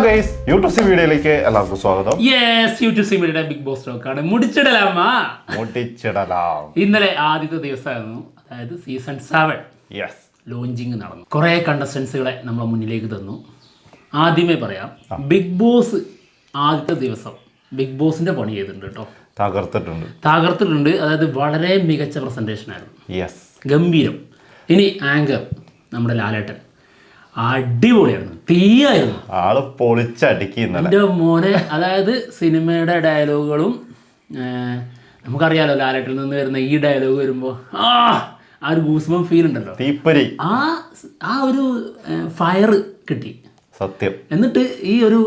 Guys YouTube വീഡിയോയിലേക്ക് എല്ലാവർക്കും സ്വാഗതം. യൂട്യൂബ് വീഡിയോയുടെ ബിഗ് ബോസ് ടോക്കാണ്. മുടിച്ചിടലാം. ഇന്നലെ ആദ്യത്തെ ദിവസമായിരുന്നു, അതായത് സീസൺ 7 ലോഞ്ചിങ് നടന്നു. കുറേ കണ്ടസ്റ്റൻസുകളെ നമ്മളെ മുന്നിലേക്ക് തന്നു. ആദ്യമേ പറയാം, ബിഗ് ബോസ് ആദ്യത്തെ ദിവസം ബിഗ് ബോസിന്റെ പണി ചെയ്തിട്ടുണ്ട് കേട്ടോ. തകർത്തിട്ടുണ്ട്. അതായത് വളരെ മികച്ച പ്രസന്റേഷൻ ആയിരുന്നു, ഗംഭീരം. ഇനി ആങ്കർ നമ്മുടെ ലാലേട്ടൻ അടിപൊളിയായിരുന്നു, തീയായിരുന്നു, ആള് പൊളിച്ചടിക്കുന്ന എൻ്റെ മോനെ. അതായത് സിനിമയുടെ ഡയലോഗുകളും നമുക്കറിയാലോ, ലാലേട്ടിൽ നിന്ന് വരുന്ന ഈ ഡയലോഗ് വരുമ്പോൾ ആ ഒരു ഗൂസ്ബം ഫീൽ ഉണ്ടല്ലോ, തീപ്പൊരി, ആ ഒരു ഫയർ കിട്ടി സത്യം. എന്നിട്ട് ഈ ഒരു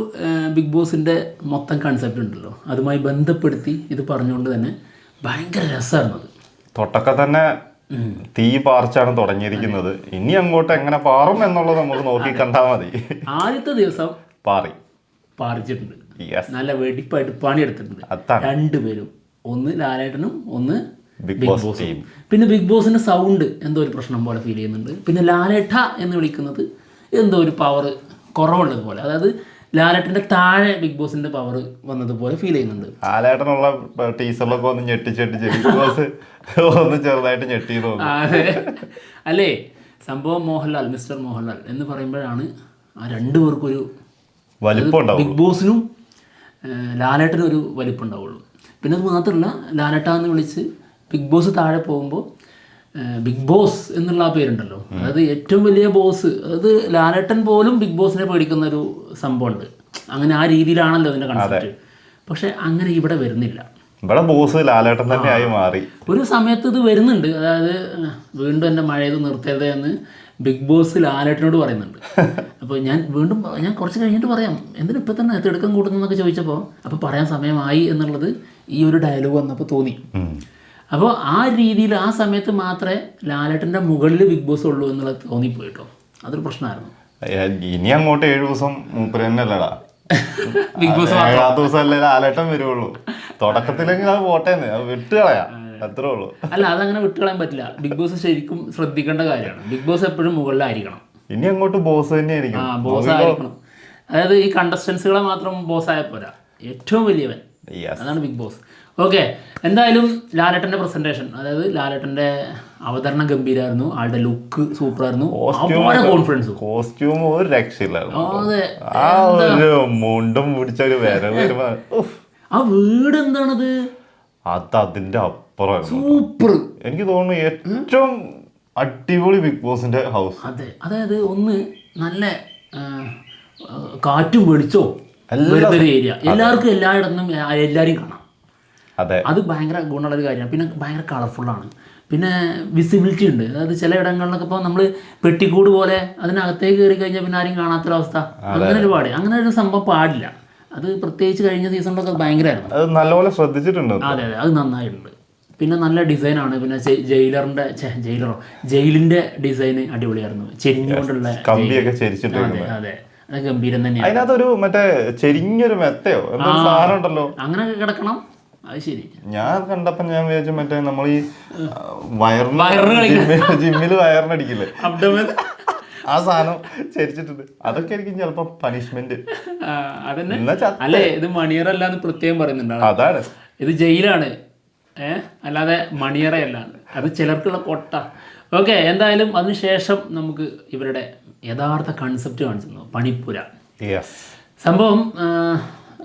ബിഗ് ബോസിന്റെ മൊത്തം കൺസെപ്റ്റ് ഉണ്ടല്ലോ, അതുമായി ബന്ധപ്പെടുത്തി ഇത് പറഞ്ഞുകൊണ്ട് തന്നെ ഭയങ്കര രസമായിരുന്നു. അത് തൊട്ടൊക്കെ തന്നെ തീ പാർച്ചാണ് തുടങ്ങിയിരിക്കുന്നത്. ഇനി അങ്ങോട്ട് എങ്ങനെ പാറും എന്നുള്ളത് നമുക്ക് നോക്കി കണ്ടാൽ മതി. ആദ്യത്തെ ദിവസം പാറിച്ചിട്ടുണ്ട്, നല്ല വെടിപ്പായിട്ട് പണിയെടുത്തിട്ടുണ്ട് രണ്ടുപേരും. ഒന്ന് ലാലേട്ടനും ഒന്ന് ബിഗ് ബോസും. പിന്നെ ബിഗ് ബോസിന്റെ സൗണ്ട് എന്തോ ഒരു പ്രശ്നം പോലെ ഫീൽ ചെയ്യുന്നുണ്ട്. പിന്നെ ലാലേട്ട എന്ന് വിളിക്കുന്നത് എന്തോ ഒരു പവർ കുറവുള്ളത് പോലെ, അതായത് ലാലേട്ടന്റെ താഴെ ബിഗ് ബോസിന്റെ പവർ വന്നതുപോലെ ഫീൽ ചെയ്യുന്നുണ്ട്. ലാലേട്ടനുള്ള ടീച്ചറിലൊക്കെ ഒന്ന് ഞെട്ടിച്ചെട്ടിച്ച് ബിഗ് ബോസ് ഒന്ന് ചെറുതായിട്ട് ഞെട്ടി. അതെ അല്ലേ, സംഭവം മോഹൻലാൽ, മിസ്റ്റർ മോഹൻലാൽ എന്ന് പറയുമ്പോഴാണ് ആ രണ്ടുപേർക്കൊരു വലിപ്പം, ബിഗ് ബോസിനും ലാലേട്ടനും ഒരു വലിപ്പം ഉണ്ടാവുള്ളൂ. പിന്നെ അത് മാത്രമല്ല, ലാലേട്ട എന്ന് വിളിച്ച് ബിഗ് ബോസ് താഴെ പോകുമ്പോൾ ബിഗ് ബോസ് എന്നുള്ള ആ പേരുണ്ടല്ലോ, അതായത് ഏറ്റവും വലിയ ബോസ്, അതായത് ലാലേട്ടൻ പോലും ബിഗ് ബോസിനെ പേടിക്കുന്ന ഒരു സംഭവമുണ്ട്. അങ്ങനെ ആ രീതിയിലാണല്ലോ അതിന്റെ കൺസെപ്റ്റ്. പക്ഷെ അങ്ങനെ ഇവിടെ വരുന്നില്ല. ഇവിടെ ബോസ് ലാലേട്ടൻ തന്നെ ആയി മാറി. ഒരു സമയത്ത് ഇത് വരുന്നുണ്ട്, അതായത് വീണ്ടും എൻ്റെ മഴയത് നിർത്തരുത് എന്ന് ബിഗ് ബോസ് ലാലേട്ടനോട് പറയുന്നുണ്ട്. അപ്പോൾ ഞാൻ കുറച്ച് കഴിഞ്ഞിട്ട് പറയാം, എന്തിനും ഇപ്പം തന്നെ തിടുക്കം കൂട്ടുന്നതെന്നൊക്കെ ചോദിച്ചപ്പോൾ അപ്പോൾ പറയാൻ സമയമായി എന്നുള്ളത് ഈ ഒരു ഡയലോഗ് വന്നപ്പോൾ തോന്നി. അപ്പോൾ ആ രീതിയിൽ ആ സമയത്ത് മാത്രമേ ലാലേട്ടൻ്റെ മുകളിൽ ബിഗ് ബോസ് ഉള്ളൂ എന്നുള്ളത് തോന്നിപ്പോയിട്ടോ. അതൊരു പ്രശ്നമായിരുന്നു. ഇനി അങ്ങോട്ട് 7 ദിവസം മൂപ്പര് തന്നെ അല്ലടാ, ബിഗ് ബോസ് 7 ദിവസമല്ലേ ലാലേട്ടൻ വരുള്ളൂ. തുടക്കത്തിലെങ്കിൽ അത് പോട്ടേന്ന്, അത് വിട്ടുകളയാ, അത്രേ ഉള്ളൂ. അല്ല, അതങ്ങനെ വിട്ടുകളയാൻ പറ്റില്ല. ബിഗ് ബോസ് ശരിക്കും ശ്രദ്ധിക്കേണ്ട കാര്യമാണ്. ബിഗ് ബോസ് എപ്പോഴും മുകളിലായിരിക്കണം. ഇനി അങ്ങോട്ട് ബോസ് തന്നെ ആയിരിക്കും. ബോസ് ആയിരിക്കണം. അതായത് ഈ കണ്ടസ്റ്റൻസുകളെ മാത്രം ബോസ് ആയ പോരാ, ഏറ്റവും വലിയവൻ, അതാണ് ബിഗ് ബോസ്. ഓക്കെ, എന്തായാലും ലാലേട്ടൻ്റെ പ്രസൻറ്റേഷൻ, അതായത് ലാലേട്ടൻ്റെ അവതരണം ഗംഭീരമായിരുന്നു. ആളുടെ ലുക്ക് സൂപ്പറായിരുന്നു, കോൺഫിഡൻസ്, കോസ്റ്റ്യൂം ഒരു രക്ഷയില്ലായിരുന്നു. മുണ്ടും പിടിച്ച ഒരു വരവ്, ആ വീട് എന്താണത്, അത് അതിന്റെ അപ്പുറം സൂപ്പർ. എനിക്ക് തോന്നുന്നു ഏറ്റവും അടിപൊളി ബിഗ് ബോസിന്റെ ഹൗസ്. അതെ, അതായത് ഒന്ന് നല്ല കാറ്റും വെളിച്ചവും ഏരിയ, എല്ലാവർക്കും എല്ലായിടത്തും എല്ലാവരെയും കാണാം. അത് ഭയങ്കര ഗുണമുള്ളൊരു കാര്യമാണ്. പിന്നെ ഭയങ്കര കളർഫുള്ളാണ്. പിന്നെ വിസിബിലിറ്റി ഉണ്ട്. അതായത് ചില ഇടങ്ങളിലൊക്കെ ഇപ്പോൾ നമ്മൾ പെട്ടിക്കൂട് പോലെ അതിനകത്തേക്ക് കയറി കഴിഞ്ഞാൽ പിന്നെ ആരും കാണാത്തൊരവസ്ഥ, അങ്ങനെ ഒരുപാട്, അങ്ങനെ ഒരു സംഭവം പാടില്ല. അത് പ്രത്യേകിച്ച് കഴിഞ്ഞ സീസണിലൊക്കെ ഭയങ്കരമായിരുന്നു. അത് നല്ലപോലെ ശ്രദ്ധിച്ചിട്ടുണ്ട്. അതെ, അത് നന്നായിട്ടുണ്ട്. പിന്നെ നല്ല ഡിസൈനാണ്. പിന്നെ ജയിലിന്റെ ഡിസൈൻ അടിപൊളിയായിരുന്നു, ചെരിഞ്ഞുകൊണ്ടുള്ള കമ്പിയൊക്കെ ചെരിച്ചിട്ടുണ്ട്. അതെ, അത് ഗംഭീരം തന്നെയാണ്. അതിനകത്തൊരു മറ്റേ ചെരിഞ്ഞൊരു മെത്തയോ സാധനം ഉണ്ടല്ലോ, അങ്ങനെയൊക്കെ കിടക്കണം. അത് ശരി, ഞാൻ കണ്ടപ്പോ ഞാൻ വിചാരിച്ചു മറ്റേ നമ്മൾ ഈ ജിമ്മില് വയറിനടിക്കില്ലേ, ആ സാധനം ചരിച്ചിട്ടുണ്ട്. അതൊക്കെ ആയിരിക്കും ചിലപ്പോ പണിഷ്മെന്റ്. അല്ലേ, ഇത് മണിയറല്ലാന്ന് പ്രത്യേകം പറയുന്നുണ്ട്. അതാണ്, ഇത് ജയിലാണ്, അല്ലാതെ മണിയറയല്ല. അത് ചിലർക്കുള്ള കൊട്ട. ഓക്കെ, എന്തായാലും അതിനുശേഷം നമുക്ക് ഇവരുടെ യഥാർത്ഥ കൺസെപ്റ്റ് കാണിച്ചു. പണിപ്പുര സംഭവം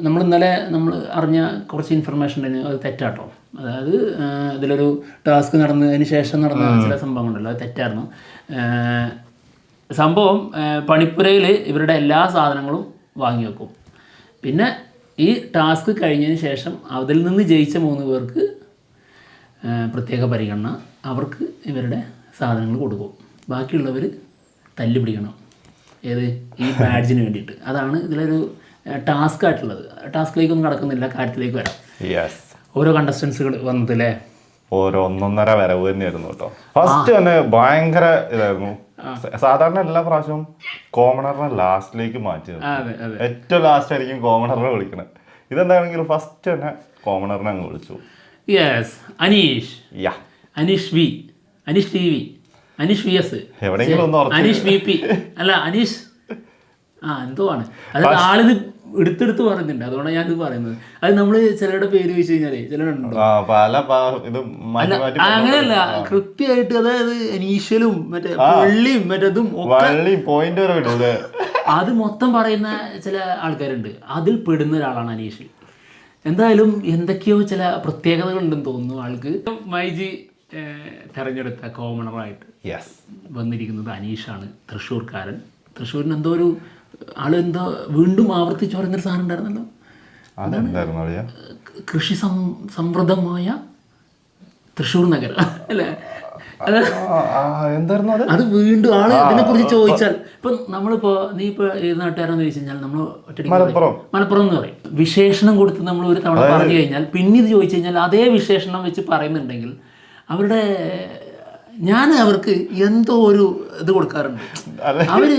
നമ്മൾ ഇന്നലെ അറിഞ്ഞ കുറച്ച് ഇൻഫർമേഷൻ ഉണ്ടായിരുന്നു, അത് തെറ്റാട്ടോ. അതായത് ഇതിലൊരു ടാസ്ക് നടന്നതിന് ശേഷം നടന്ന ചില സംഭവങ്ങളുണ്ടല്ലോ, അത് തെറ്റായിരുന്നു. സംഭവം പണിപ്പുരയിൽ ഇവരുടെ എല്ലാ സാധനങ്ങളും വാങ്ങി വെക്കും. പിന്നെ ഈ ടാസ്ക് കഴിഞ്ഞതിന് ശേഷം അതിൽ നിന്ന് ജയിച്ച 3 പേർക്ക് പ്രത്യേക പരിഗണന, അവർക്ക് ഇവരുടെ സാധനങ്ങൾ കൊടുക്കും. ബാക്കിയുള്ളവർ തല്ലി പിടിക്കണം, ഏത് ഈ ബാഡ്ജിന് വേണ്ടിയിട്ട്. അതാണ് ഇതിലൊരു ടാസ്ക് ആയിട്ടുള്ളത്. ടാസ്കിലേക്കൊന്നും കടക്കുന്നില്ല, കാര്യത്തിലേക്ക് വരാം. ഓരോ കണ്ടസ്റ്റൻസുകൾ വന്നതല്ലേ, ഓരോ 1.5 വരവ് തന്നെയായിരുന്നു കേട്ടോ. ഫസ്റ്റ് തന്നെ ഭയങ്കര ഇതായിരുന്നു. സാധാരണ എല്ലാ പ്രാവശ്യവും കോമണറിനെ ലാസ്റ്റിലേക്ക് മാറ്റി, ഏറ്റവും ലാസ്റ്റ് ആയിരിക്കും കോമണറിനെ വിളിക്കണത്. ഇതെന്താണെങ്കിലും ഫസ്റ്റ് തന്നെ കോമണറിനെ അങ്ങ് വിളിച്ചു. Aneesh T V, Aneesh V S, എവിടെയെങ്കിലും അനീഷ് വി പി, അല്ല അനീഷ് എന്തോ ആണ്. അതായത് ആളിത് എടുത്തെടുത്ത് പറയുന്നുണ്ട്, അതുകൊണ്ടാണ് ഞാനിത് പറയുന്നത്. അത് നമ്മള് ചിലരുടെ പേര് ചോദിച്ചു കഴിഞ്ഞാലേ ചിലരുണ്ടോ അങ്ങനെയല്ല, കൃത്യമായിട്ട് അതായത് ഇനീഷ്യലും മറ്റേ വെള്ളിയും മറ്റേതും അത് മൊത്തം പറയുന്ന ചില ആൾക്കാരുണ്ട്. അതിൽ പെടുന്ന ഒരാളാണ് അനീഷ്. എന്തായാലും എന്തൊക്കെയോ ചില പ്രത്യേകതകളുണ്ടെന്ന് തോന്നുന്നു ആൾക്ക്. മൈജി തെരഞ്ഞെടുത്ത കോമണറായിട്ട് വന്നിരിക്കുന്നത് അനീഷാണ്, തൃശ്ശൂർക്കാരൻ. തൃശ്ശൂരിന് എന്തോ ഒരു ആളെന്തോ വീണ്ടും ആവർത്തിച്ച് പറയുന്നൊരു സാധനം ഉണ്ടായിരുന്നല്ലോ, കൃഷി സമൃദ്ധമായ തൃശ്ശൂർ നഗരം അല്ലേ? അത് വീണ്ടും ആള് ഇതിനെ കുറിച്ച് ചോദിച്ചാൽ ഇപ്പൊ നമ്മളിപ്പോ നീ ഇപ്പൊ ഏത് നാട്ടുകാരെന്ന് ചോദിച്ചു കഴിഞ്ഞാൽ നമ്മൾ മലപ്പുറം എന്ന് പറയും. വിശേഷണം കൊടുത്ത് നമ്മൾ ഒരു തവണ പറഞ്ഞു കഴിഞ്ഞാൽ പിന്നെ ഇത് ചോദിച്ചു കഴിഞ്ഞാൽ അതേ വിശേഷണം വെച്ച് പറയുന്നുണ്ടെങ്കിൽ അവരുടെ ഞാൻ അവർക്ക് എന്തോ ഒരു ഇത് കൊടുക്കാറുണ്ട്. അവര്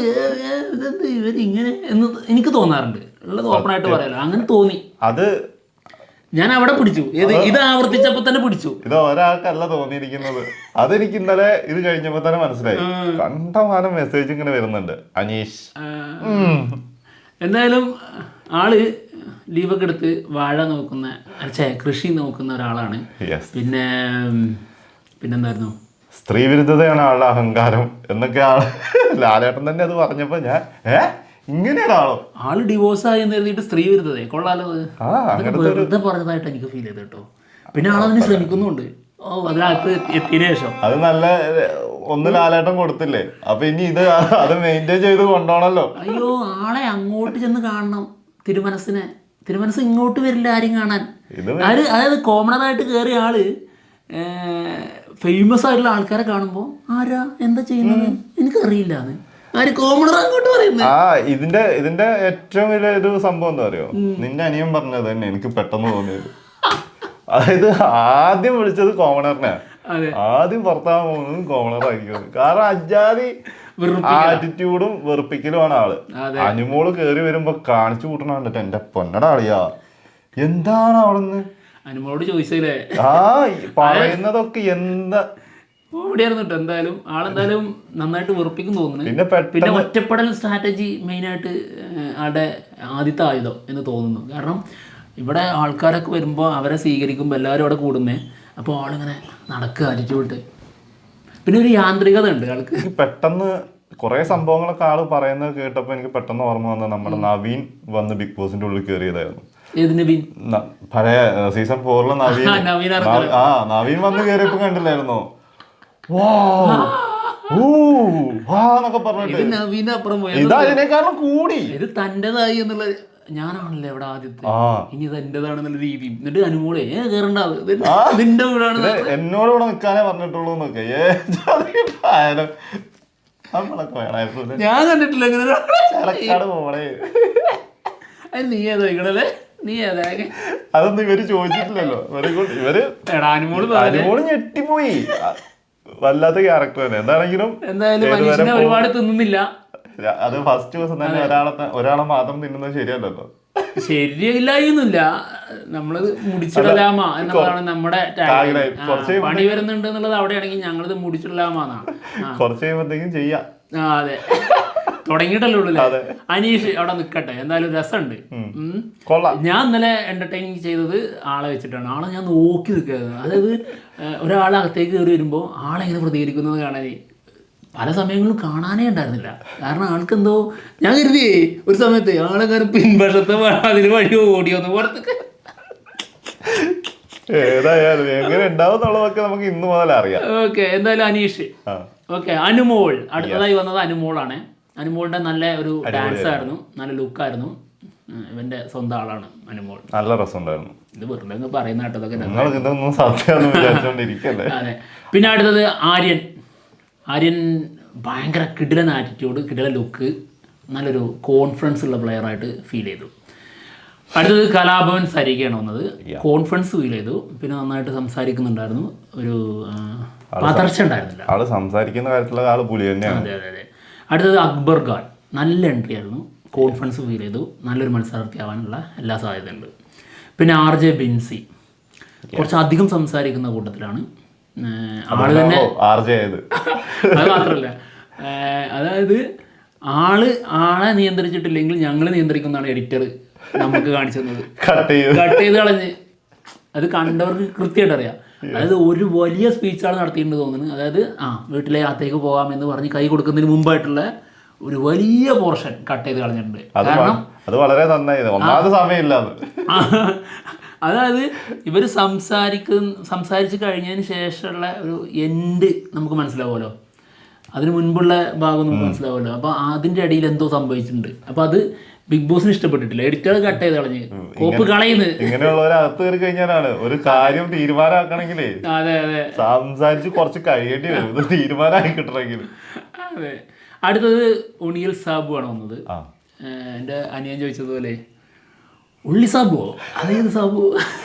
ഇവരിങ്ങനെ എന്ന് എനിക്ക് തോന്നാറുണ്ട്, ഉള്ളത് ഓപ്പണായിട്ട് പറയാലോ. അങ്ങനെ തോന്നി, അത് ഞാൻ അവിടെ പിടിച്ചു. ഇത് ആവർത്തിച്ചപ്പോ തന്നെ പിടിച്ചു. ഇത് ഒരാൾക്കല്ല തോന്നിയിരിക്കുന്നത്, അതെനിക്ക് ഇന്നലെ ഇത് കഴിഞ്ഞപ്പോ തന്നെ മനസ്സിലായി. കണ്ടമാനം മെസ്സേജ് ഇങ്ങനെ വരുന്നുണ്ട് അനീഷ്. എന്തായാലും ആള് ലീവൊക്കെ എടുത്ത് വാഴ നോക്കുന്ന കൃഷി നോക്കുന്ന ഒരാളാണ്. പിന്നെന്തായിരുന്നു, സ്ത്രീ വിരുദ്ധതയാണ് ആളുടെ അഹങ്കാരം എന്നൊക്കെയാണ് ലാലേട്ടൻ തന്നെ അത് പറഞ്ഞപ്പോ ഞാൻ ഇങ്ങനെയാണോ ആള് ഡിവോഴ്സ് ആയി എന്ന് എഴുതിയിട്ട് സ്ത്രീ വിരുദ്ധത കൊള്ളാലോ, വെറുതെ പറഞ്ഞതായിട്ട് എനിക്ക് ഫീൽ ചെയ്ത് കേട്ടോ. പിന്നെ ആളതിന് ശ്രമിക്കുന്നുണ്ട്. അതിനകത്ത് എത്തിയതിനു ശേഷം അത് നല്ല ഒന്ന് ലാലേട്ടൻ കൊടുത്തില്ലേ, അപ്പൊ ഇനി ഇത് അത് മെയിൻറ്റെയിൻ ചെയ്ത് കൊണ്ടോണല്ലോ. അയ്യോ, ആളെ അങ്ങോട്ട് ചെന്ന് കാണണം. തിരുമനസ് ഇങ്ങോട്ട് വരില്ല ആരും കാണാൻ. അതായത് കോമണറായിട്ട് കയറിയ ആള് ഫേമസ് ആയിട്ടുള്ള ആൾക്കാരെ കാണുമ്പോൾ ആരാ എന്താ ചെയ്യുന്നത് എനിക്കറിയില്ല. ഇതിന്റെ ഏറ്റവും വലിയ ഒരു സംഭവം എന്താ അറിയോ, നിന്റെ അനിയൻ പറഞ്ഞത് തന്നെ എനിക്ക് പെട്ടെന്ന് തോന്നിയത്. അതായത് ആദ്യം വിളിച്ചത് കോമണറിനെ, ആദ്യം ഭർത്താവ് പോകുന്നതും കോമണറായിരിക്കും. കാരണം അജാതി ആറ്റിറ്റ്യൂഡും വെറുപ്പിക്കലുമാണ് ആള്. അനുമോള് കേറി വരുമ്പോ കാണിച്ചു കൂട്ടണ എന്റെ പൊന്നട ആളിയാ, എന്താണ് അവിടുന്ന് അനുമോളോട് ചോദിച്ചല്ലേ പറയുന്നതൊക്കെ എന്താ ഓടിയായിരുന്നു കേട്ടോ. എന്തായാലും ആളെന്തായാലും നന്നായിട്ട് വെറുപ്പിക്കും തോന്നുന്നു. പിന്നെ ഒറ്റപ്പെടൽ സ്ട്രാറ്റജി മെയിനായിട്ട് ആളുടെ ആദ്യത്തെ ആയുധം എന്ന് തോന്നുന്നു. കാരണം ഇവിടെ ആൾക്കാരൊക്കെ വരുമ്പോൾ അവരെ സ്വീകരിക്കുമ്പോൾ എല്ലാവരും അവിടെ കൂടുന്നേ, അപ്പോൾ ആളിങ്ങനെ നടക്കുക അരിച്ചുവിട്ട്. പിന്നെ ഒരു യാന്ത്രികത ഉണ്ട് ആൾക്ക്. പെട്ടെന്ന് കുറെ സംഭവങ്ങളൊക്കെ ആള് പറയുന്നത് കേട്ടപ്പോൾ എനിക്ക് പെട്ടെന്ന് ഓർമ്മ വന്നത് നമ്മുടെ നവീൻ വന്ന് ബിഗ് ബോസിന്റെ ഉള്ളിൽ കയറിയതായിരുന്നു. പഴയ സീസൺ 4 നവീൻ വന്ന് കയറിയപ്പോ കണ്ടില്ലായിരുന്നോ, ഇതിനേക്കാളും കൂടി ഇത് തൻ്റെതായി എന്നുള്ള ഞാനാണല്ലേ ഇവിടെ ആദ്യത്തെ, ഇനി ഇത് എന്റേതാണെന്നുള്ള രീതി. എന്നിട്ട് അനുമോളെ കയറണ്ടാവും നിന്റെ വീടാണ്, എന്നോട് ഇവിടെ നിൽക്കാനേ പറഞ്ഞിട്ടുള്ളൂ എന്നൊക്കെ ഞാൻ കണ്ടിട്ടില്ല ഇങ്ങനെ. നീ ഏതാ ഇങ്ങടല്ലേ, നീ ഏതാ? അതൊന്നും ഇവര് ചോദിച്ചിട്ടില്ലല്ലോ. അനുമോള് ഞെട്ടിപ്പോയി, വല്ലാത്ത ക്യാരക്ടർ തന്നെ. എന്താണെങ്കിലും ഒരുപാട് തിന്നുന്നില്ല. അത് ഫസ്റ്റ് ദിവസം തന്നെ ഒരാളെ മാത്രം തിന്നുന്നത് ശരിയല്ലല്ലോ. ശരിയില്ലായിരുന്നില്ല, നമ്മളത് മുടിച്ചിടലാമ എന്നുള്ളതാണ് നമ്മുടെ പണി വരുന്നുണ്ട് എന്നുള്ളത്. അവിടെയാണെങ്കിൽ ഞങ്ങളത് മുടിച്ചിടലാമെന്നാണ്. കുറച്ച് കഴിയുമ്പോഴത്തേക്കും ചെയ്യാം. അതെ, തുടങ്ങിയിട്ടല്ലേ ഉള്ളൂ. അനീഷ് അവിടെ നിൽക്കട്ടെ, എന്തായാലും രസമുണ്ട്. ഞാൻ ഇന്നലെ എന്റർടൈനിങ് ചെയ്തത് ആളെ വെച്ചിട്ടാണ്. ആളെ ഞാൻ നോക്കി നിൽക്കുന്നത്. അതായത് ഒരാളെ അകത്തേക്ക് കയറി വരുമ്പോൾ ആളെങ്ങനെ പ്രതികരിക്കുന്നത് കാണാൻ പല സമയങ്ങളിലും കാണാനേ ഉണ്ടായിരുന്നില്ല. കാരണം ആൾക്കെന്തോ ഞാൻ കരുതിയേ ഒരു സമയത്ത് ആളെങ്ങനെ പിൻവശത്തെ അതിന് വഴി ഓടിയോന്ന് പുറത്തൊക്കെ. ഏതായാലും എങ്ങനെ ഉണ്ടാവുന്നുള്ളതൊക്കെ നമുക്ക് ഇന്ന് മുതൽ അറിയാം. ഓക്കെ, എന്തായാലും അനീഷ്. ഓക്കെ, അനുമോൾ അടുത്തതായി വന്നത് അനുമോളാണ്. അനുമോളുടെ നല്ല ഒരു ഡാൻസ് ആയിരുന്നു, നല്ല ലുക്കായിരുന്നു. ഇവന്റെ സ്വന്തം ആളാണ് അനുമോൾ. നല്ല രസമുണ്ടായിരുന്നു. ഇത് വെറുതെ പറയുന്ന കേട്ടതൊക്കെ. അതെ. പിന്നെ അടുത്തത് ആര്യൻ ഭയങ്കര കിടിലൻ ആറ്റിറ്റ്യൂഡ്, കിടിലൻ ലുക്ക്, നല്ലൊരു കോൺഫിഡൻസ് ഉള്ള പ്ലെയറായിട്ട് ഫീൽ ചെയ്തു. അടുത്തത് കലാഭവൻ സരികയാണ് വന്നത്. കോൺഫിഡൻസ് ഫീൽ ചെയ്തു. പിന്നെ നന്നായിട്ട് സംസാരിക്കുന്നുണ്ടായിരുന്നു, ഒരു പതർച്ച ഉണ്ടായിരുന്നില്ല. ആള് സംസാരിക്കുന്ന കാര്യത്തിലുള്ള ആള് പുലി തന്നെയാണ്. അതെ അതെ അതെ. അടുത്തത് അക്ബർ ഖാൻ, നല്ല എൻട്രി ആയിരുന്നു, കോൺഫിഡൻസ് ഫീൽ ചെയ്തു, നല്ലൊരു മത്സരാർത്ഥി ആവാനുള്ള എല്ലാ സാധ്യതയുണ്ട്. പിന്നെ RJ ബിൻസി കുറച്ചധികം സംസാരിക്കുന്ന കൂട്ടത്തിലാണ്. ആള് തന്നെ അത് മാത്രമല്ല, അതായത് ആളെ നിയന്ത്രിച്ചിട്ടില്ലെങ്കിൽ ഞങ്ങൾ നിയന്ത്രിക്കുന്നതാണ് എഡിറ്റർ നമുക്ക് കാണിച്ചു തന്നത്. കട്ട് ചെയ്ത് കളഞ്ഞ് അത് കണ്ടവർക്ക് കൃത്യമായിട്ട് അറിയാം. അതായത് ഒരു വലിയ സ്പീച്ചാണ് നടത്തിയിട്ടുണ്ട് തോന്നുന്നു. അതായത് വീട്ടിലെ അകത്തേക്ക് പോകാമെന്ന് പറഞ്ഞ് കൈ കൊടുക്കുന്നതിന് മുമ്പായിട്ടുള്ള ഒരു വലിയ പോർഷൻ കട്ട് ചെയ്ത് കളഞ്ഞിട്ടുണ്ട്. കാരണം അത് വളരെ നന്നായി, ഒന്നാമത് സമയമില്ല. അതായത് ഇവർ സംസാരിച്ച് കഴിഞ്ഞതിന് ശേഷമുള്ള ഒരു എൻഡ് നമുക്ക് മനസ്സിലാവുമല്ലോ, അതിന് മുൻപുള്ള ഭാഗം നമുക്ക് മനസ്സിലാവുമല്ലോ. അപ്പോൾ അതിൻ്റെ ഇടയിൽ എന്തോ സംഭവിച്ചിട്ടുണ്ട്. അപ്പോൾ അത് ബിഗ് ബോസിന് ഇഷ്ടപ്പെട്ടിട്ടില്ല. എഡിറ്റർ കട്ട് ചെയ്ത് കളഞ്ഞ് കോപ്പ് കളയുന്നത്. ഇങ്ങനെയുള്ളവരകത്ത് കയറി കഴിഞ്ഞാലാണ് ഒരു കാര്യം തീരുമാനമാക്കണമെങ്കിലേ സംസാരിച്ച് കുറച്ച് കഴിയേണ്ടി വരും, ഇത് തീരുമാനമായി കിട്ടണമെങ്കിൽ. അതെ. അടുത്തത് ഒണിയൽ സാബു ആണ് വന്നത്. എൻ്റെ അനിയൻ ചോദിച്ചതുപോലെ ഉള്ളി സാബുവോ? അതേത് സാബു?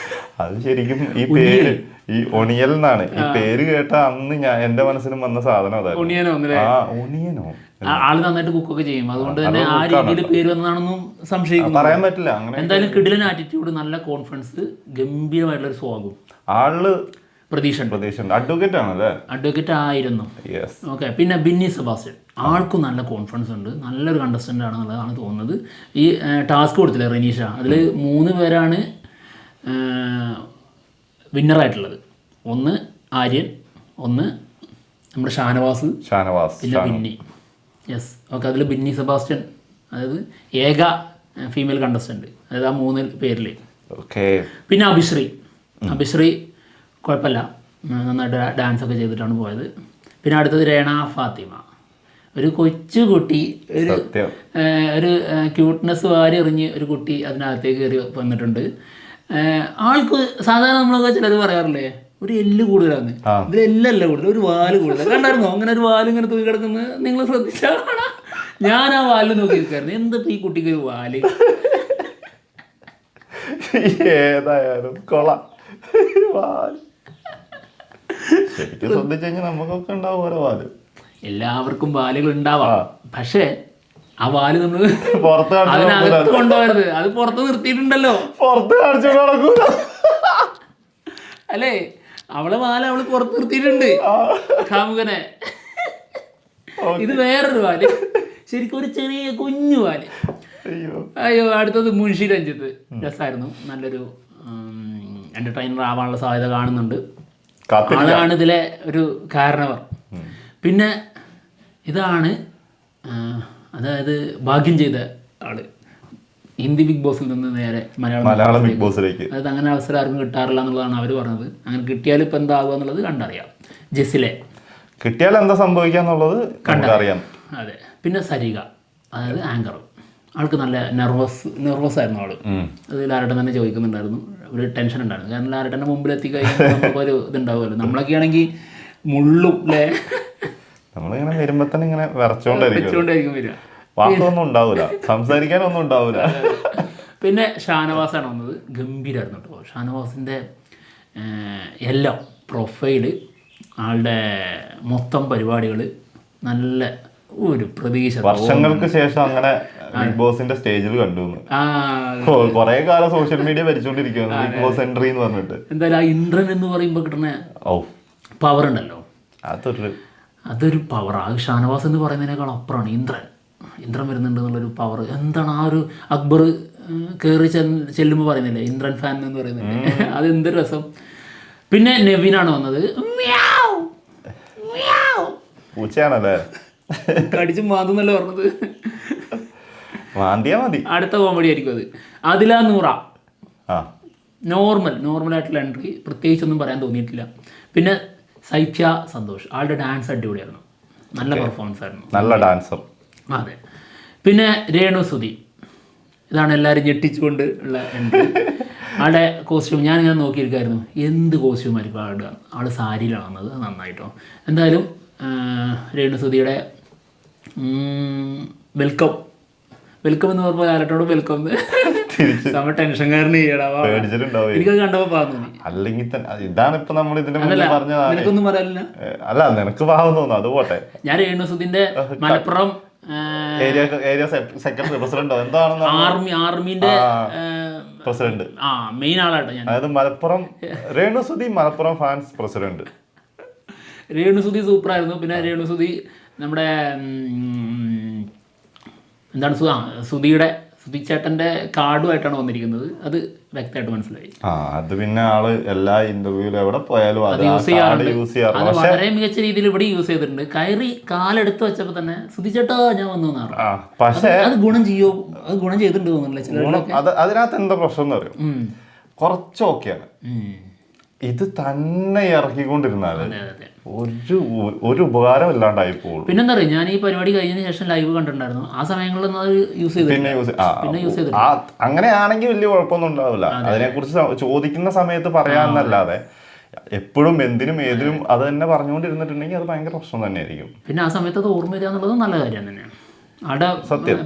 അത് ശരിക്കും ഈ പേര് ഈ ഒണിയൽ എന്നാണ് ഈ പേര് കേട്ട അന്ന് എന്റെ മനസ്സിലും വന്ന സാധനം അതായിരുന്നു. ഒണിയനോ? ആള് നന്നായിട്ട് കുക്കൊക്കെ ചെയ്യും, അതുകൊണ്ട് തന്നെ ആ രീതിയിൽ പേര് വന്നതാണെന്നും സംശയിക്കുന്നു, പറയാൻ പറ്റില്ല. എന്തായാലും കിടിലൻ ആറ്റിറ്റ്യൂഡ്, നല്ല കോൺഫിഡൻസ്, ഗംഭീരമായിട്ടുള്ള ഒരു സ്വാഗതം. ആള് പ്രതീക്ഷ അഡ്വക്കേറ്റ് ആണല്ലേ? അഡ്വക്കേറ്റ് ആയിരുന്നു. ഓക്കെ. പിന്നെ ബിന്നി സെബാസ്റ്റ്യൻ, ആൾക്കും നല്ല കോൺഫിഡൻസ് ഉണ്ട്, നല്ലൊരു കണ്ടസ്റ്റൻ്റ് ആണെന്നുള്ളതാണ് തോന്നുന്നത്. ഈ ടാസ്ക് കൊടുത്തില്ലേ റെനീഷ, അതിൽ 3 പേരാണ് വിന്നറായിട്ടുള്ളത്. ഒന്ന് ആര്യൻ, ഒന്ന് നമ്മുടെ ഷാനവാസ്, പിന്നെ ബിന്നി. യെസ്. ഓക്കെ. അതിൽ ബിന്നി സെബാസ്റ്റ്യൻ അതായത് ഏക ഫീമെയിൽ കണ്ടസ്റ്റൻ്റ്, അതായത് ആ 3 പേരിൽ. പിന്നെ അഭിശ്രീ കുഴപ്പമില്ല, നന്നായിട്ട് ഡാൻസ് ഒക്കെ ചെയ്തിട്ടാണ് പോയത്. പിന്നെ അടുത്തത് രേണ ഫാത്തിമ, ഒരു കൊച്ചു കുട്ടി, ഒരു ക്യൂട്ട്നെസ് വാരി എറിഞ്ഞ് ഒരു കുട്ടി അതിനകത്തേക്ക് കയറി വന്നിട്ടുണ്ട്. ആൾക്ക് സാധാരണ നമ്മളൊക്കെ ചിലർ പറയാറില്ലേ ഒരു എല്ല് കൂടുതലാണ്, ഇതിൽ എല്ലല്ല കൂടുതൽ, ഒരു വാല് കൂടുതൽ. കണ്ടായിരുന്നോ അങ്ങനെ ഒരു വാല് ഇങ്ങനെ തൂക്കി കിടക്കുന്നത്? നിങ്ങൾ ശ്രദ്ധിച്ചാണ്. ഞാൻ ആ വാലിൽ നോക്കിയിരിക്കായിരുന്നു, എന്തിപ്പോ ഈ കുട്ടിക്ക് ഒരു വാല്. ഏതായാലും കൊള്ളാം. നമുക്കൊക്കെ ഉണ്ടാവും ഓരോ വാല്, എല്ലാവർക്കും വാലുകൾ ഉണ്ടാവാം. പക്ഷേ ആ വാല് നമ്മൾ അതിനകത്ത് കൊണ്ടുപോകരുത്, അത് പുറത്ത് നിർത്തിയിട്ടുണ്ടല്ലോ. അല്ലേ, അവളെ വാല് അവള് പുറത്ത് നിർത്തിയിട്ടുണ്ട് കാമുകനെ. ഇത് വേറൊരു വാല്, ശരിക്കും ഒരു ചെറിയ കുഞ്ഞു വാല്. അയ്യോ. അടുത്തത് മുൻഷി രഞ്ജിത്ത്, രസമായിരുന്നു, നല്ലൊരു എന്റർടൈനർ ആവാനുള്ള സാധ്യത കാണുന്നുണ്ട്. ആളാണ് ഇതിലെ ഒരു കാരണവർ. പിന്നെ ഇതാണ് അതായത് ഭാഗ്യം ചെയ്ത ആള്, ഹിന്ദി ബിഗ് ബോസിൽ നിന്ന് നേരെ മലയാളം ബിഗ് ബോസിലേക്ക്. അതായത് അങ്ങനെ അവസരം ആർക്കും കിട്ടാറില്ല എന്നുള്ളതാണ് അവർ പറഞ്ഞത്. അങ്ങനെ കിട്ടിയാൽ ഇപ്പം എന്താകുക എന്നുള്ളത് കണ്ടറിയാം. ജെസ്സിലെ കിട്ടിയാൽ എന്താ സംഭവിക്കാന്നുള്ളത് കണ്ടറിയാം. അതെ. പിന്നെ സരിക, അതായത് ആങ്കർ, ആൾക്ക് നല്ല നെർവസ് ആയിരുന്നു ആള്. അത് ലാരട്ടൻ തന്നെ ചോദിക്കുന്നുണ്ടായിരുന്നു, ഒരു ടെൻഷൻ ഉണ്ടായിരുന്നു. കാരണം ലാരട്ടൻ്റെ മുമ്പിൽ എത്തിക്കഴിഞ്ഞാൽ നമുക്കൊരു ഇതുണ്ടാവുമല്ലോ. നമ്മളൊക്കെ ആണെങ്കിൽ മുള്ളും അല്ലേ, നമ്മളിങ്ങനെ വരുമ്പോ തന്നെ ഇങ്ങനെ വിറച്ചോണ്ടായിരിക്കും വരിക, വാക്കൊന്നും ഉണ്ടാവൂല, സംസാരിക്കാനൊന്നും ഉണ്ടാവൂല. പിന്നെ ഷാനവാസാണ് വന്നത്, ഗംഭീരമായിരുന്നു കേട്ടോ. ഷാനവാസിൻ്റെ എല്ലാം പ്രൊഫൈല്, ആളുടെ മൊത്തം പരിപാടികൾ, നല്ല ഒരു പ്രതീക്ഷ. വർഷങ്ങൾക്ക് ശേഷം അങ്ങനെ ബിഗ് ബോസിന്റെ സ്റ്റേജിൽ കണ്ടു. കൊറേ കാലം സോഷ്യൽ മീഡിയ ഭരിച്ചുകൊണ്ടിരിക്കുകയാണ് ബിഗ് ബോസ് എൻട്രി എന്ന് പറഞ്ഞിട്ട്. എന്തായാലും ആ ഇന്ദ്രൻ എന്ന് പറയുമ്പോൾ കിട്ടുന്ന പവർ ഉണ്ടല്ലോ, അതൊരു പവറാണ്. അത് ഷാനവാസ് എന്ന് പറയുന്നതിനേക്കാൾ അപ്പുറമാണ് ഇന്ദ്രൻ വരുന്നുണ്ട് എന്നുള്ളൊരു പവർ. എന്താണ് ആ ഒരു അക്ബർ കയറി ചെല്ലുമ്പോൾ പറയുന്നില്ലേ ഇന്ദ്രൻ ഫാൻ എന്ന് പറയുന്നില്ലേ, അതെന്തൊരു രസം. പിന്നെ നെവിനാണ് വന്നത്, പൂച്ചയാണല്ലേ, കടിച്ച് മാന്തുന്നല്ലേ പറഞ്ഞത്. മതി. അടുത്ത കോമഡി ആയിരിക്കും അത്. അതിലാ നൂറ, നോർമലായിട്ടുള്ള എൻട്രി, പ്രത്യേകിച്ചൊന്നും പറയാൻ തോന്നിയിട്ടില്ല. പിന്നെ സൈഫ്യ സന്തോഷ്, ആളുടെ ഡാൻസ് അടിപൊളിയായിരുന്നു, നല്ല പെർഫോമൻസ് ആയിരുന്നു, നല്ല ഡാൻസർ. അതെ. പിന്നെ രേണു സുധി, ഇതാണ് എല്ലാവരും ഞെട്ടിച്ചുകൊണ്ട് ഉള്ള എൻട്രി. ആളുടെ കോസ്റ്റ്യൂം ഞാനിങ്ങനെ നോക്കിയിരിക്കുമായിരുന്നു, എന്ത് കോസ്റ്റ്യൂമായിരിക്കും ആളുടെ. ആൾ സാരിയിലാണ് വന്നത്, നന്നായിട്ടോ. എന്തായാലും രേണു സുധിയുടെ വെൽക്കം എന്ന് പറഞ്ഞപ്പോൾ ആരട്ടോട് വെൽക്കം നമ്മൾ ടെൻഷൻകാരന് ചെയ്യടാവാ, എനിക്കത് കണ്ടപ്പോൾ പറഞ്ഞു. അല്ലെങ്കിൽ ഇതാണ് ഇപ്പൊ നമ്മൾ ഇതിന്റെ നിനക്കൊന്നും പറയാനില്ല. അല്ല, നിനക്ക് പാവം തോന്നുന്നു, അത് പോട്ടെ. ഞാൻ രേണു സുധിന്റെ മലപ്പുറം ഏരിയ സെക്രട്ടറി പ്രസിഡന്റോ എന്താണെന്ന്, ആർമിന്റെ പ്രസിഡന്റ്, മെയിൻ ആളാട്ടോ ഞാൻ. അതായത് മലപ്പുറം രേണു സുധി മലപ്പുറം ഫാൻസ് പ്രസിഡന്റ്. രേണു സുധി സൂപ്പറായിരുന്നു. പിന്നെ രേണു സുധി നമ്മുടെ എന്താണ് സുധിച്ചേട്ടൻ്റെ കാർഡുമായിട്ടാണ് വന്നിരിക്കുന്നത്. അത് വ്യക്തമായിട്ട് മനസ്സിലായി. അത് പിന്നെ ആള് എല്ലാ ഇന്റർവ്യൂവിലും എവിടെ പോയാലും അത് യൂസ് ചെയ്യാറുണ്ട്. അത് വളരെ മികച്ച രീതിയിൽ ഇവിടെ യൂസ് ചെയ്തിട്ടുണ്ട്. കയറി കാലെടുത്ത് വെച്ചപ്പോൾ തന്നെ സുധിച്ചേട്ടാ ഞാൻ വന്നു എന്നാണ്. പക്ഷേ അത് ഗുണം ചെയ്തിട്ടുണ്ട് തോന്നുന്നില്ല ചിലർക്ക്. അതിനകത്ത് എന്താ പ്രശ്നം എന്ന് പറയും, കുറച്ച് ഓക്കെയാണ്. ഇത് തന്നെ ഇറക്കിക്കൊണ്ടിരുന്നാല് ഒരു ഉപകാരം ഇല്ലാണ്ടായി പോകും. പിന്നെന്താ പറയുക, ഞാൻ ഈ പരിപാടി കഴിഞ്ഞതിന് ശേഷം ലൈവ് കണ്ടിട്ടുണ്ടായിരുന്നു. ആ സമയങ്ങളിൽ അത് യൂസ് ചെയ്തു. അങ്ങനെയാണെങ്കിൽ വലിയ കുഴപ്പമൊന്നും ഉണ്ടാവില്ല. അതിനെക്കുറിച്ച് ചോദിക്കുന്ന സമയത്ത് പറയാന്നല്ലാതെ എപ്പോഴും എന്തിനും ഏതിനും അത് തന്നെ പറഞ്ഞുകൊണ്ടിരുന്നിട്ടുണ്ടെങ്കിൽ അത് ഭയങ്കര പ്രശ്നം തന്നെയായിരിക്കും. പിന്നെ ആ സമയത്ത് അത് ഓർമ്മ വരിക എന്നുള്ളത് നല്ല കാര്യം തന്നെയാണ്. അവിടെ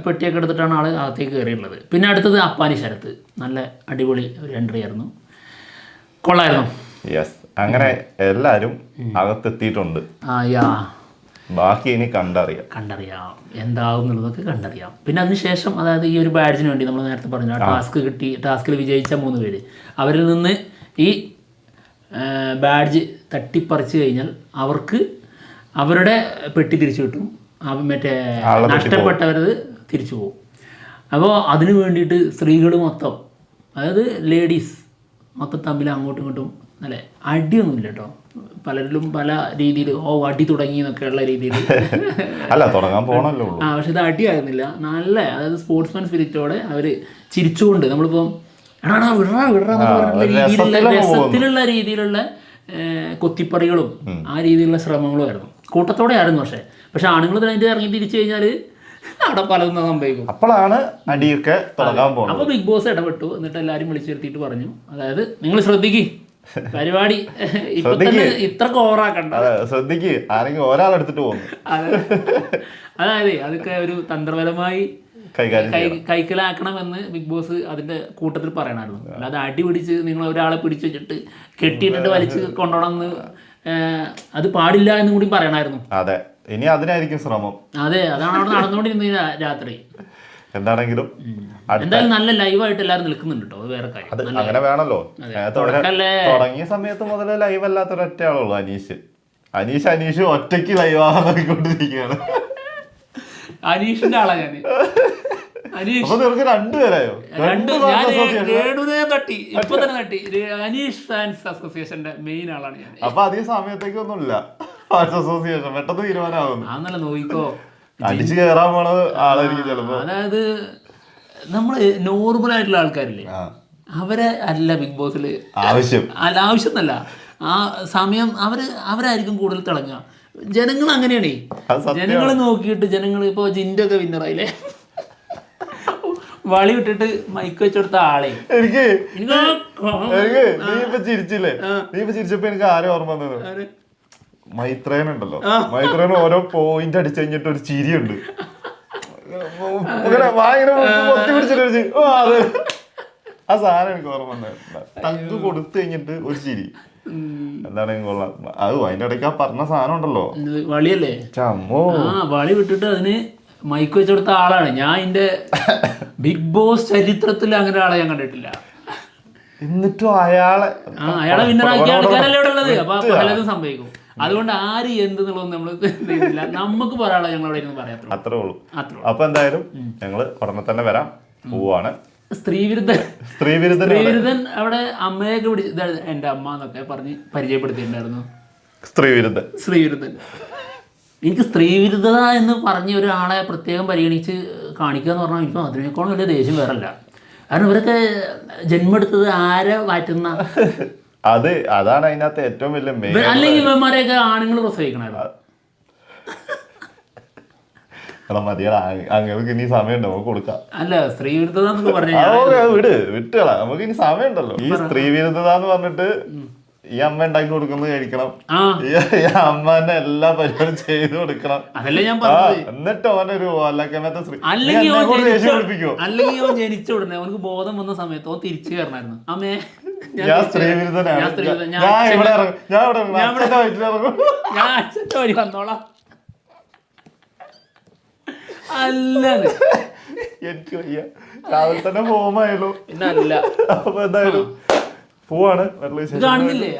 പെട്ടിയൊക്കെ എടുത്തിട്ടാണ് ആള് അകത്തേക്ക് കയറിയുള്ളത്. പിന്നെ അടുത്തത് അപ്പാനി ശരത്ത്, നല്ല അടിപൊളി ഒരു എൻട്രി ആയിരുന്നു, കൊള്ളായിരുന്നു. യെസ്, അങ്ങനെ എല്ലാരും അകത്തെത്തിയിട്ടുണ്ട്. ബാക്കി ഇനി കണ്ടറിയാം എന്താവും എന്നുള്ളതൊക്കെ കണ്ടറിയാം. പിന്നെ അതിനുശേഷം, അതായത് ഈ ഒരു ബാഡ്ജിന് വേണ്ടി നമ്മൾ നേരത്തെ പറഞ്ഞു, ടാസ്കിൽ വിജയിച്ച 3 പേര്, അവരിൽ നിന്ന് ഈ ബാഡ്ജ് തട്ടിപ്പറിച്ചു കഴിഞ്ഞാൽ അവർക്ക് അവരുടെ പെട്ടി തിരിച്ചു കിട്ടും, മറ്റേ നഷ്ടപ്പെട്ടവരത് തിരിച്ചു പോകും. അപ്പോൾ അതിന് വേണ്ടിയിട്ട് സ്ത്രീകൾ മൊത്തം, അതായത് ലേഡീസ് മൊത്തം തമ്മിൽ അങ്ങോട്ടും ഇങ്ങോട്ടും അല്ലേ അടിയൊന്നുമില്ല കേട്ടോ. പലരിലും പല രീതിയിൽ അടി തുടങ്ങി എന്നൊക്കെയുള്ള രീതിയിൽ തുടങ്ങാൻ പോകണല്ലോ. പക്ഷെ ഇത് അടിയായിരുന്നില്ല. നല്ല, അതായത് സ്പോർട്സ്മാൻ സ്പിരിറ്റോടെ അവർ ചിരിച്ചുകൊണ്ട്, നമ്മളിപ്പം രസത്തിലുള്ള രീതിയിലുള്ള കൊത്തിപ്പറികളും ആ രീതിയിലുള്ള ശ്രമങ്ങളും ആയിരുന്നു. കൂട്ടത്തോടെ ആയിരുന്നു. പക്ഷെ ആണുങ്ങൾ അതിൻ്റെ ഇറങ്ങി തിരിച്ചു കഴിഞ്ഞാൽ അവിടെ പലതും സംഭവിക്കും. അപ്പോഴാണ് അടിയൊക്കെ തുടങ്ങാൻ പോകുന്നത്. അപ്പോൾ ബിഗ് ബോസ് ഇടപെട്ടു. എന്നിട്ട് എല്ലാവരും വിളിച്ചു വരുത്തിയിട്ട് പറഞ്ഞു, അതായത് നിങ്ങൾ ശ്രദ്ധിക്കും, പരിപാടി ഇപ്പൊ തന്നെ ഇത്ര ഓവറാക്കണ്ട, ശ്രദ്ധിക്ക്, ആരെങ്കിലും ഒരാളെടുത്തിട്ട് പോകുന്നു. അതായത് അതൊക്കെ ഒരു തന്ത്രപരമായി കൈക്കലാക്കണമെന്ന് ബിഗ് ബോസ് അതിന്റെ കൂട്ടത്തിൽ പറയണമായിരുന്നു. അല്ലാതെ അടി പിടിച്ച് നിങ്ങൾ ഒരാളെ പിടിച്ചു വെച്ചിട്ട് കെട്ടിയിട്ടിട്ട് വലിച്ച് കൊണ്ടുപോകണമെന്ന് അത് പാടില്ല എന്നും കൂടി പറയണമായിരുന്നു. അതെ, ഇനി അതിനായിരിക്കും ശ്രമം. അതെ, അതാണ് അവിടെ നടന്നുകൊണ്ടിരുന്നത് രാത്രി. എന്താണെങ്കിലും എന്തായാലും നല്ല ലൈവായിട്ട് എല്ലാവരും നിൽക്കുന്നുണ്ട് കേട്ടോ. അത് വേറെ കാര്യം, അങ്ങനെ വേണല്ലോ. തുടങ്ങിയ സമയത്ത് മുതൽ ലൈവ് അല്ലാത്തൊരൊറ്റ ആളുള്ളൂ, അനീഷ് ഒറ്റയ്ക്ക് ലൈവാകാൻ നോക്കിക്കൊണ്ടിരിക്കുകയാണ്. അനീഷിന്റെ ആളാ ഞാൻ. രണ്ടുപേരായോ? തട്ടി ഇപ്പൊ തന്നെ തട്ടി. അനീഷ് ഫാൻസ് അസോസിയേഷന്റെ മെയിൻ ആളാണ് ഞാൻ. അപ്പൊ അധികം സമയത്തേക്കൊന്നുമില്ല അസോസിയേഷൻ, പെട്ടെന്ന് തീരുമാനമാകുന്നു. ആന്നല്ല, നോക്കിക്കോ, അടിച്ചു കയറാൻ പോണത് ആളായിരിക്കും ചിലപ്പോ. അതായത് നമ്മള് നോർമൽ ആയിട്ടുള്ള ആൾക്കാരില്ലേ, അവരെ അല്ല ബിഗ് ബോസിൽ ആവശ്യമൊന്നല്ല. ആ സമയം അവരായിരിക്കും കൂടുതൽ തിളങ്ങുക. ജനങ്ങൾ അങ്ങനെയാണേ, ജനങ്ങൾ നോക്കിയിട്ട് ജനങ്ങൾ ഇപ്പൊ ജിൻഡൊക്കെ വിന്നറായില്ലേ, വളി വിട്ടിട്ട് മൈക്ക് വെച്ചെടുത്ത ആളെ. എനിക്ക് നീ ഇപ്പൊ ചിരിച്ചപ്പോ എനിക്ക് ആരും ഓർമ്മ വന്നത് മൈത്രേൻ ഉണ്ടല്ലോ. മൈത്രേൻ ഓരോ പോയിന്റ് അടിച്ചു കഴിഞ്ഞിട്ട് ഒരു ചിരിയുണ്ട്, ആ സാധനം എനിക്ക് ഓർമ്മ വന്നത്. തങ്ക് കൊടുത്തു കഴിഞ്ഞിട്ട് ഒരു ചിരി, എന്താണ് കൊള്ളാം. അത് അതിന്റെ ഇടയ്ക്ക് ആ പറഞ്ഞ സാധനം ഉണ്ടല്ലോ, വളിയല്ലേ, വളി വിട്ടിട്ട് അതിന് മൈക്ക് വെച്ചെടുത്ത ആളാണ് ഞാൻ. എന്റെ ബിഗ് ബോസ് ചരിത്രത്തിൽ അങ്ങനെ ആളെ ഞാൻ കണ്ടിട്ടില്ല. എന്നിട്ടും അയാളെ വിന്നറാക്കിയ ആൾക്കാരല്ലേ ഇവിടെ ഉള്ളത്. അപ്പൊ പലതും സംഭവിക്കും. അതുകൊണ്ട് ആര് എന്തെന്നുള്ളത് നമ്മൾ ചെയ്യുന്നില്ല, നമുക്ക് പറയാനുള്ള ഞങ്ങളവിടെ ഇരുന്ന് പറയാം, അത്രേ ഉള്ളൂ. അപ്പൊ എന്തായാലും ഞങ്ങള് ഉടനെ തന്നെ വരാം, പോവാണ്. സ്ത്രീവിരുദ്ധൻ അവിടെ അമ്മയൊക്കെ പിടിച്ച് എന്റെ അമ്മ എന്നൊക്കെ പറഞ്ഞ് പരിചയപ്പെടുത്തിയിട്ടുണ്ടായിരുന്നു. സ്ത്രീവിരുദ്ധൻ എനിക്ക് സ്ത്രീവിരുദ്ധത എന്ന് പറഞ്ഞ ഒരാളെ പ്രത്യേകം പരിഗണിച്ച് കാണിക്കുക എന്ന് പറഞ്ഞാൽ എനിക്ക് അതിനേക്കാളും വലിയ ദേഷ്യം വേറല്ല. കാരണം ഇവരൊക്കെ ജന്മെടുത്തത് ആരെ മാറ്റുന്ന, അതാണ് അതിനകത്ത് ഏറ്റവും വലിയ. അല്ലെങ്കിൽ ഇവന്മാരെയൊക്കെ ആണുങ്ങൾ പ്രസവിക്കണല്ലോ. അങ്ങനെ ഇനി സമയം ഉണ്ടോ നമുക്ക് കൊടുക്കാം. അല്ല, സ്ത്രീവിരുദ്ധത എന്നൊക്കെ പറഞ്ഞു വിട്ടുകളാ, നമുക്ക് ഇനി സമയം ഉണ്ടല്ലോ. ഈ സ്ത്രീവിരുദ്ധത എന്ന് പറഞ്ഞിട്ട് ഈ അമ്മ ഉണ്ടാക്കി കൊടുക്കുന്നത് കഴിക്കണം, ഈ അമ്മന്റെ എല്ലാ പരിപാടിയും ചെയ്തു കൊടുക്കണം. എന്നിട്ട് അവനൊരു അല്ലെങ്കിൽ അവൻ ജനിച്ച ഉടനെ അവനക്ക് ബോധം വന്ന സമയത്ത് അവൻ തിരിച്ചു കയറണമായിരുന്നു. അമ്മേ ഞാൻ സ്ത്രീവിരുദ്ധനാണ്, ഞാൻ അച്ഛൻ്റെ വഴി വന്നോളാം. അല്ലാതെ എനിക്ക് വയ്യ, രാവിലെ തന്നെ ഹോമായാലോ. പിന്നെ അല്ല, അപ്പൊ എന്തായാലും പോവാണ്. കാണുന്നില്ലേ?